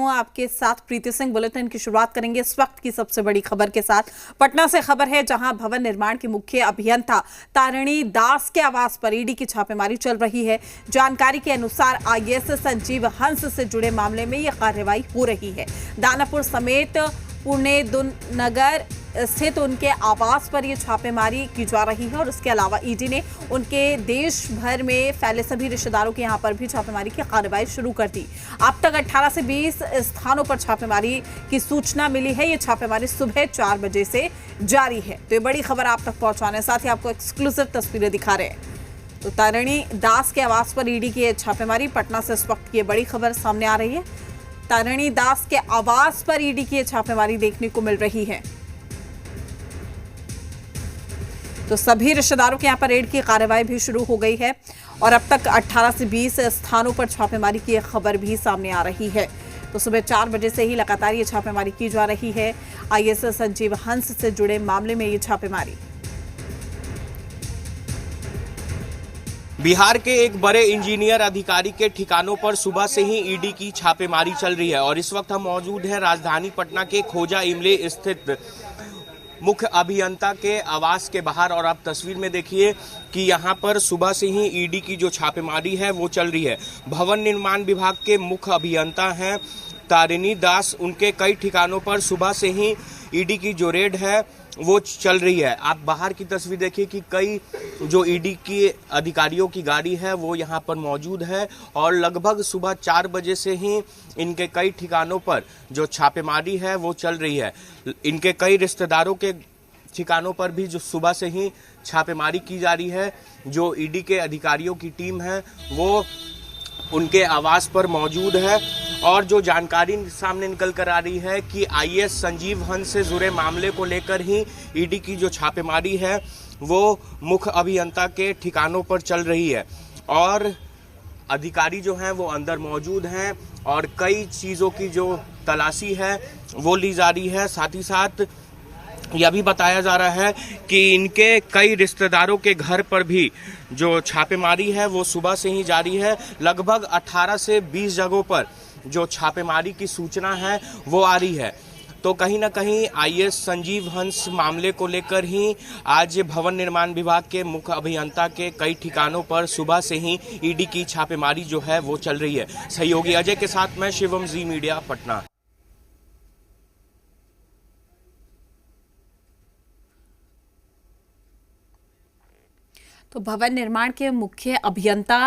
आपके साथ प्रीति सिंह। बुलेटिन की शुरुआत करेंगे इस वक्त की सबसे बड़ी खबर के साथ। पटना से खबर है, जहां भवन निर्माण के मुख्य अभियंता तारिणी दास के आवास पर ईडी की छापेमारी चल रही है। जानकारी के अनुसार आईएएस संजीव हंस से जुड़े मामले में यह कार्रवाई हो रही है। दानापुर समेत पुणे नगर स्थित उनके आवास पर यह छापेमारी की जा रही है और इसके अलावा ईडी ने उनके देश भर में फैले सभी रिश्तेदारों के यहां पर भी छापेमारी की कार्रवाई शुरू कर दी। अब तक 18 से 20 स्थानों पर छापेमारी की सूचना मिली है। यह छापेमारी सुबह 4 बजे से जारी है। तो ये बड़ी खबर आप तक पहुंचाने साथ ही आपको एक्सक्लूसिव तस्वीरें दिखा रहे हैं। तो तारिणी दास के आवास पर ईडी की छापेमारी, पटना से इस वक्त की बड़ी खबर सामने आ रही है। तारिणी दास के आवास पर ईडी की छापेमारी देखने को मिल रही है। तो सभी रिश्तेदारों के यहां पर रेड की कार्रवाई भी शुरू हो गई है और अब तक 18 से 20 स्थानों पर छापेमारी की खबर भी सामने आ रही है। तो सुबह 4 बजे से ही लगातार ये छापेमारी की जा रही है। आईएएस संजीव हंस से जुड़े मामले में ये छापेमारी। बिहार के एक बड़े इंजीनियर अधिकारी के ठिकानों पर सुबह से ही ईडी की छापेमारी चल रही है और इस वक्त हम मौजूद हैं राजधानी पटना के खोजा इमली स्थित मुख्य अभियंता के आवास के बाहर। और आप तस्वीर में देखिए कि यहां पर सुबह से ही ईडी की जो छापेमारी है वो चल रही है। भवन निर्माण विभाग के मुख्य अभियंता हैं तारिणी दास, उनके कई ठिकानों पर सुबह से ही ईडी की जो रेड है वो चल रही है। आप बाहर की तस्वीर देखिए कि कई जो ईडी की अधिकारियों की गाड़ी है वो यहाँ पर मौजूद है और लगभग सुबह 4 बजे से ही इनके कई ठिकानों पर जो छापेमारी है वो चल रही है। इनके कई रिश्तेदारों के ठिकानों पर भी जो सुबह से ही छापेमारी की जा रही है। जो ईडी के अधिकारियों की टीम है वो उनके आवास पर मौजूद है और जो जानकारी सामने निकल कर आ रही है कि आईएएस संजीव हंस से जुड़े मामले को लेकर ही ईडी की जो छापेमारी है वो मुख्य अभियंता के ठिकानों पर चल रही है और अधिकारी जो हैं वो अंदर मौजूद हैं और कई चीज़ों की जो तलाशी है वो ली जा रही है। साथ ही साथ यह भी बताया जा रहा है कि इनके कई रिश्तेदारों के घर पर भी जो छापेमारी है वो सुबह से ही जारी है। लगभग 18 से 20 जगहों पर जो छापेमारी की सूचना है वो आ रही है। तो कहीं ना कहीं आईएएस संजीव हंस मामले को लेकर ही आज भवन निर्माण विभाग के मुख्य अभियंता के कई ठिकानों पर सुबह से ही ईडी की छापेमारी जो है वो चल रही है। सहयोगी अजय के साथ मैं शिवम, जी मीडिया, पटना। तो भवन निर्माण के मुख्य अभियंता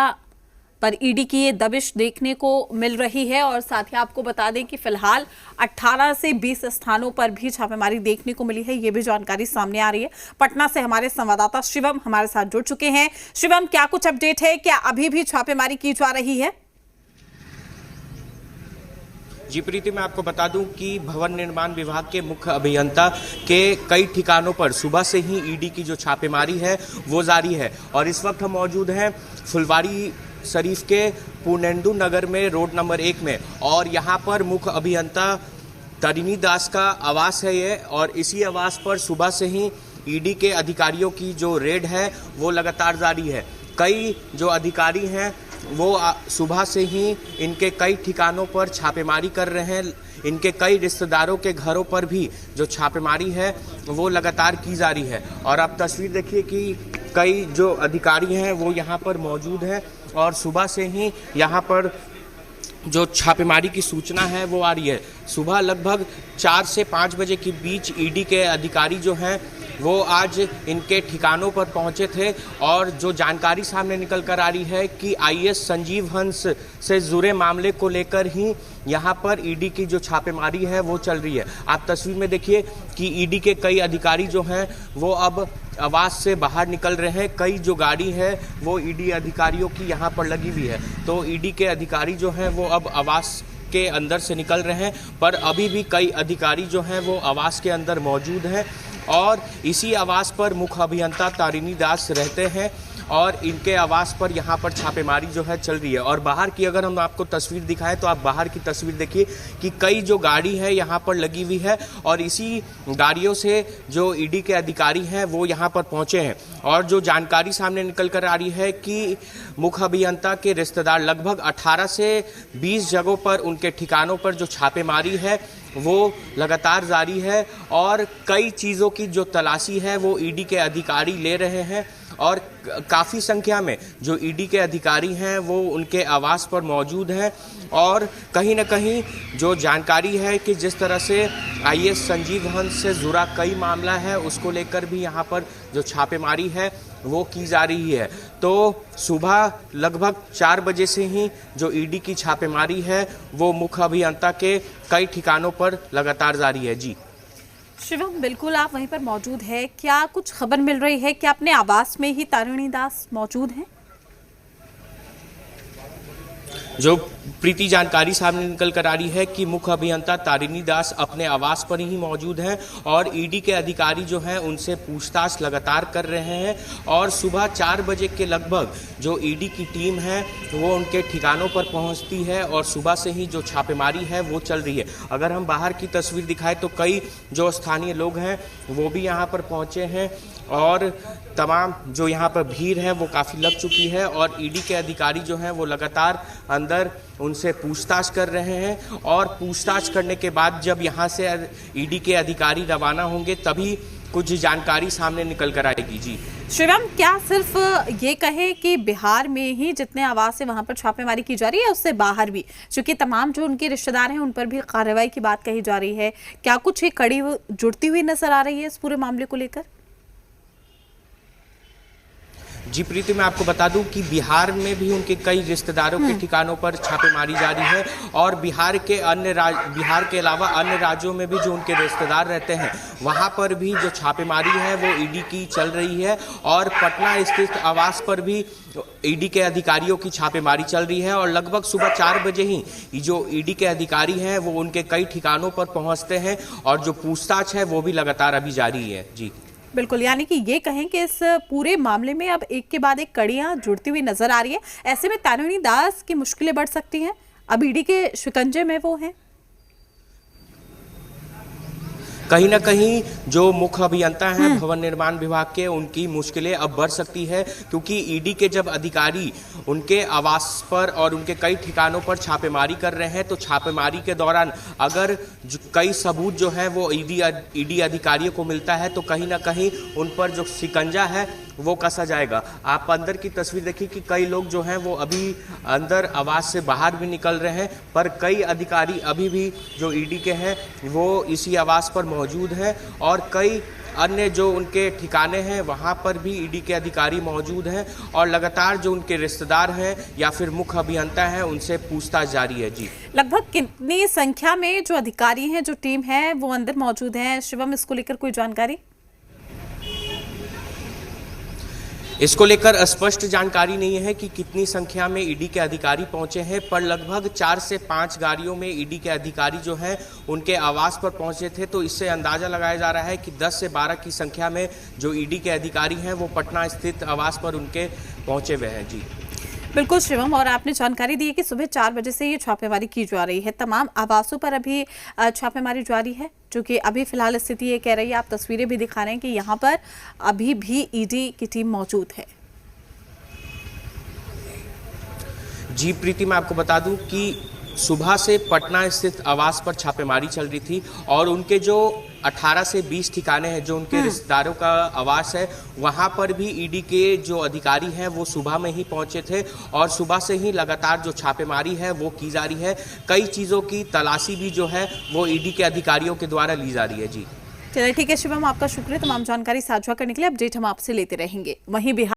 पर ईडी की ये दबिश देखने को मिल रही है और साथ ही आपको बता दें कि फिलहाल 18 से 20 स्थानों पर भी छापेमारी देखने को मिली है। ये भी जानकारी सामने आ रही है। पटना से हमारे संवाददाता शिवम हमारे साथ जुड़ चुके हैं। शिवम, क्या कुछ अपडेट है? क्या अभी भी छापेमारी की जा रही है? जी प्रीति, मैं आपको बता दूं कि भवन निर्माण विभाग के मुख्य अभियंता के कई ठिकानों पर सुबह से ही ईडी की जो छापेमारी है वो जारी है और इस वक्त हम मौजूद हैं फुलवारी शरीफ के पूर्णेंदु नगर में, रोड नंबर 1 में और यहाँ पर मुख्य अभियंता तारिणी दास का आवास है ये और इसी आवास पर सुबह से ही ईडी के अधिकारियों की जो रेड है वो लगातार जारी है। कई जो अधिकारी हैं वो सुबह से ही इनके कई ठिकानों पर छापेमारी कर रहे हैं। इनके कई रिश्तेदारों के घरों पर भी जो छापेमारी है वो लगातार की जा रही है और आप तस्वीर देखिए कि कई जो अधिकारी हैं वो यहाँ पर मौजूद हैं और सुबह से ही यहाँ पर जो छापेमारी की सूचना है वो आ रही है। सुबह लगभग 4 से 5 बजे के बीच ईडी के अधिकारी जो हैं वो आज इनके ठिकानों पर पहुंचे थे और जो जानकारी सामने निकल कर आ रही है कि आईएएस संजीव हंस से जुड़े मामले को लेकर ही यहाँ पर ईडी की जो छापेमारी है वो चल रही है। आप तस्वीर में देखिए कि ईडी के कई अधिकारी जो हैं वो अब आवास से बाहर निकल रहे हैं। कई जो गाड़ी है वो ईडी अधिकारियों की यहाँ पर लगी हुई है। तो ईडी के अधिकारी जो हैं वो अब आवास के अंदर से निकल रहे हैं, पर अभी भी कई अधिकारी जो हैं वो आवास के अंदर मौजूद हैं और इसी आवास पर मुख्य अभियंता तारिणी दास रहते हैं और इनके आवास पर यहाँ पर छापेमारी जो है चल रही है। और बाहर की अगर हम आपको तस्वीर दिखाएं तो आप बाहर की तस्वीर देखिए कि कई जो गाड़ी है यहाँ पर लगी हुई है और इसी गाड़ियों से जो ईडी के अधिकारी हैं वो यहाँ पर पहुँचे हैं। और जो जानकारी सामने निकल कर आ रही है कि मुख्य अभियंता के रिश्तेदार लगभग 18 से 20 जगहों पर उनके ठिकानों पर जो छापेमारी है वो लगातार जारी है और कई चीज़ों की जो तलाशी है वो ईडी के अधिकारी ले रहे हैं। और काफ़ी संख्या में जो ईडी के अधिकारी हैं वो उनके आवास पर मौजूद हैं। और कहीं ना कहीं जो जानकारी है कि जिस तरह से आईएएस संजीव हंस से जुड़ा कई मामला है उसको लेकर भी यहाँ पर जो छापेमारी है वो की जा रही है। तो सुबह लगभग 4 बजे से ही जो ईडी की छापेमारी है वो मुख्य अभियंता के कई ठिकानों पर लगातार जारी है। जी शिवम, बिल्कुल आप वहीं पर मौजूद है, क्या कुछ खबर मिल रही है कि अपने आवास में ही तारिणी दास मौजूद हैं? जो प्रीति जानकारी सामने निकल कर आ रही है कि मुख्य अभियंता तारिणी दास अपने आवास पर ही मौजूद हैं और ईडी के अधिकारी जो हैं उनसे पूछताछ लगातार कर रहे हैं। और सुबह 4 बजे के लगभग जो ईडी की टीम है वो उनके ठिकानों पर पहुंचती है और सुबह से ही जो छापेमारी है वो चल रही है। अगर हम बाहर की तस्वीर दिखाएं तो कई जो स्थानीय लोग हैं वो भी यहाँ पर पहुँचे हैं और तमाम जो यहाँ पर भीड़ है वो काफ़ी लग चुकी है। और ईडी के अधिकारी जो हैं वो लगातार अंदर उनसे पूछताछ कर रहे हैं और पूछताछ करने के बाद जब यहाँ से ईडी के अधिकारी रवाना होंगे तभी कुछ जानकारी सामने निकल कर आएगी। जी शिवम, क्या सिर्फ ये कहें कि बिहार में ही जितने आवास है वहां पर छापेमारी की जा रही है उससे बाहर भी, क्योंकि तमाम जो उनके रिश्तेदार हैं उन पर भी कार्रवाई की बात कही जा रही है, क्या कुछ एक कड़ी जुड़ती हुई नजर आ रही है इस पूरे मामले को लेकर? जी प्रीति, मैं आपको बता दूं कि बिहार में भी उनके कई रिश्तेदारों के ठिकानों पर छापेमारी जारी है और बिहार के अलावा अन्य राज्यों में भी जो उनके रिश्तेदार रहते हैं वहां पर भी जो छापेमारी है वो ईडी की चल रही है। और पटना स्थित आवास पर भी ईडी के अधिकारियों की छापेमारी चल रही है और लगभग सुबह 4 बजे ही जो ईडी के अधिकारी हैं वो उनके कई ठिकानों पर पहुंचते हैं और जो पूछताछ है वो भी लगातार अभी जारी है। जी बिल्कुल, यानी कि ये कहें कि इस पूरे मामले में अब एक के बाद एक कड़ियां जुड़ती हुई नजर आ रही है। ऐसे में तारिणी दास की मुश्किलें बढ़ सकती हैं, अब ईडी के शिकंजे में वो हैं। कहीं ना कहीं जो मुख्य अभियंता हैं भवन निर्माण विभाग के उनकी मुश्किलें अब बढ़ सकती है, क्योंकि ईडी के जब अधिकारी उनके आवास पर और उनके कई ठिकानों पर छापेमारी कर रहे हैं तो छापेमारी के दौरान अगर कई सबूत जो है वो ईडी अधिकारियों को मिलता है तो कहीं ना कहीं उन पर जो शिकंजा है वो कसा जाएगा। आप अंदर की तस्वीर देखिए कि कई लोग जो हैं वो अभी अंदर आवास से बाहर भी निकल रहे हैं, पर कई अधिकारी अभी भी जो ईडी के हैं वो इसी आवास पर मौजूद हैं और कई अन्य जो उनके ठिकाने हैं वहां पर भी ईडी के अधिकारी मौजूद हैं और लगातार जो उनके रिश्तेदार हैं या फिर मुख्य अभियंता हैं उनसे पूछताछ जारी है। जी लगभग कितनी संख्या में जो अधिकारी हैं, जो टीम है वो अंदर मौजूद है? शिवम, इसको लेकर कोई जानकारी? इसको लेकर स्पष्ट जानकारी नहीं है कि कितनी संख्या में ईडी के अधिकारी पहुंचे हैं, पर लगभग 4 से 5 गाड़ियों में ईडी के अधिकारी जो हैं उनके आवास पर पहुंचे थे। तो इससे अंदाजा लगाया जा रहा है कि 10 से 12 की संख्या में जो ईडी के अधिकारी हैं वो पटना स्थित आवास पर उनके पहुंचे हुए हैं। जी बिल्कुल शिवम, और आपने जानकारी दी है कि सुबह 4 बजे से ये छापेमारी की जा रही है। तमाम आवासों पर अभी छापेमारी जारी है, जो कि अभी फिलहाल स्थिति ये कह रही है, आप तस्वीरें भी दिखा रहे हैं कि यहाँ पर अभी भी ईडी की टीम मौजूद है। जी प्रीति, मैं आपको बता दूं कि सुबह से पटना स्थित आवास पर छापेमारी चल रही थी और उनके जो 18 से 20 ठिकाने हैं जो उनके रिश्तेदारों का आवास है वहां पर भी ईडी के जो अधिकारी हैं वो सुबह में ही पहुंचे थे और सुबह से ही लगातार जो छापेमारी है वो की जा रही है। कई चीज़ों की तलाशी भी जो है वो ईडी के अधिकारियों के द्वारा ली जा रही है। जी चलिए ठीक है शिवम, आपका शुक्रिया तमाम जानकारी साझा करने के लिए। अपडेट हम आपसे लेते रहेंगे। वहीं बिहार